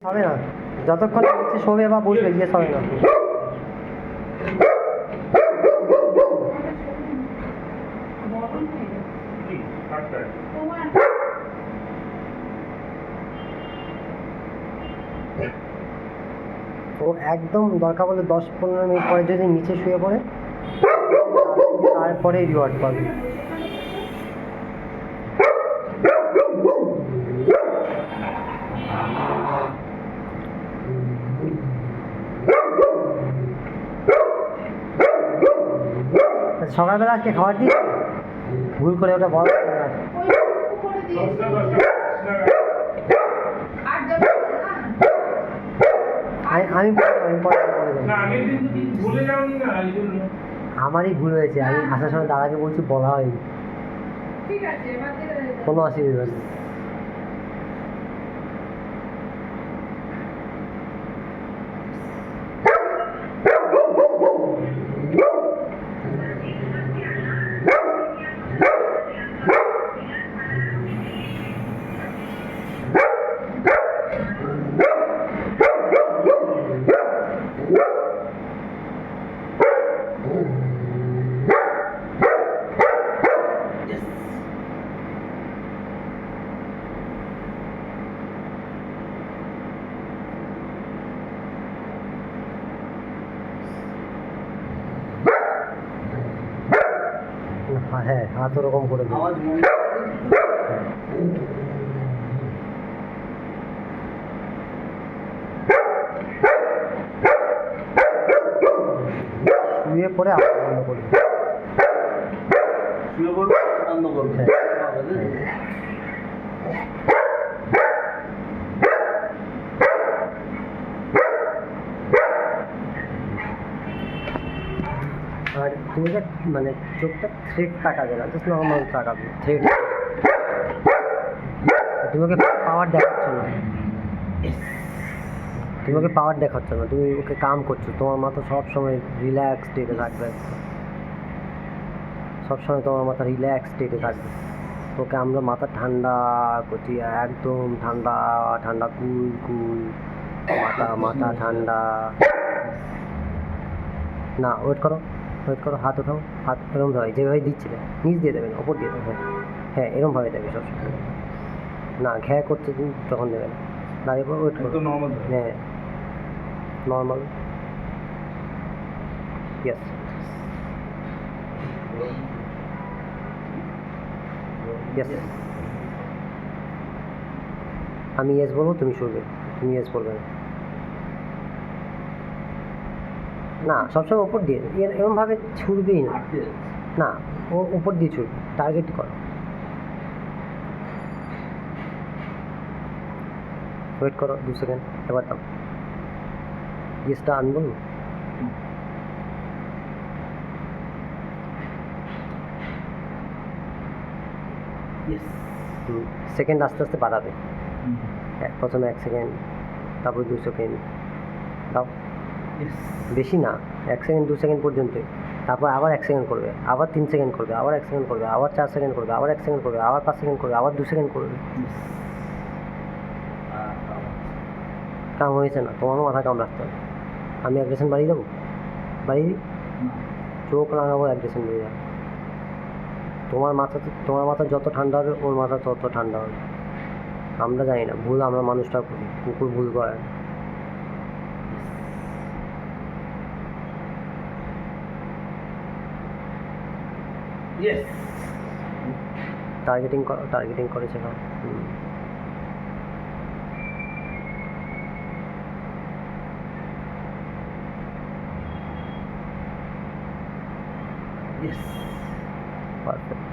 হবে না, যতক্ষণ নিচে শোবে বা বসবে ইয়ে হবে না। ও একদম দরকার বলে 10-15 মিনিট পরে যদি নিচে শুয়ে পড়ে তারপরে রিওয়ার্ড পাবে। সকালবেলা আজকে খাবার দিই ভুল করে ওটা বড় আমি আমারই ভুল হয়েছে, আমি আসার সময় দাদাকে বলছি বলা হয়নি, কোনো অসুবিধা নেই। হ্যাঁ, হাত ওরকম করে শুয়ে পড়ে আবার বন্ধ করবে, শুয়ে পড়বে বন্ধ করবে। আর তুমি যে মানে চোখটা থ্রেড তাকাবে না, জাস্ট নর্মাল তাকাবে, থ্রেড। তুমি ওকে পাওয়ার দেখাচ্ছ না, তুমি ওকে পাওয়ার দেখাচ্ছ না, তুমি ওকে কাম করছো। তোমার মাথা সবসময় রিল্যাক্স স্টেটে থাকবে, সবসময় তোমার মাথা রিল্যাক্স স্টেটে থাকবে। ওকে আমরা মাথা ঠান্ডা করছি, একদম ঠান্ডা ঠান্ডা, কুল কুল মাথা ঠান্ডা। না, ওয়েট করো, হাত ওঠাও, হাত এরকমভাবে যেভাবে দিচ্ছিলে নিচ দিয়ে দেবেন, ওপর দিয়ে দেবেন। হ্যাঁ, এরকমভাবে দেবে সবসময়। না, ঘ্যা করছে তুমি তখন দেবেন, দাঁড়িয়ে পর ওয়েট করো। হ্যাঁ, নর্মাল, ইয়েস। ইয়েস, আমি ইয়েস বলবো, তুমি শুনবে, তুমি ইয়েস বলবে না। সবসময় ওপর দিয়ে এরকমভাবে ছুড়বেই না, না ও উপর দিয়ে ছুটবে, টার্গেট করো। ওয়েট করো 2 সেকেন্ড, এবার দাও ইয়েসটা, আমি বলবো। সেকেন্ড আস্তে আস্তে বাড়াবে, প্রথমে 1 সেকেন্ড, তারপর 2 সেকেন্ড দাও, বেশি না, 1 সেকেন্ড 2 সেকেন্ড পর্যন্ত। তারপর আবার 1 সেকেন্ড করবে, আবার 3 সেকেন্ড করবে, আবার 1 সেকেন্ড করবে, আবার 4 সেকেন্ড করবে, আবার 1 সেকেন্ড করবে, আবার 5 সেকেন্ড করবে, আবার 2 সেকেন্ড করবে। কাম হয়েছে না, তোমারও মাথা কাম রাখতে হবে। আমি অ্যাগ্রেশন বাড়িয়ে দেবো, বাড়িয়ে দিই, চোখ লাগাবো, অ্যাগ্রেশন বেড়ে যাবে। তোমার মাথা যত ঠান্ডা হবে ওর মাথা তত ঠান্ডা হবে। আমরা জানি না, ভুল আমরা মানুষটা করি, কুকুর ভুল করে না। টার্গেটিং করেছে না। পারফেক্ট।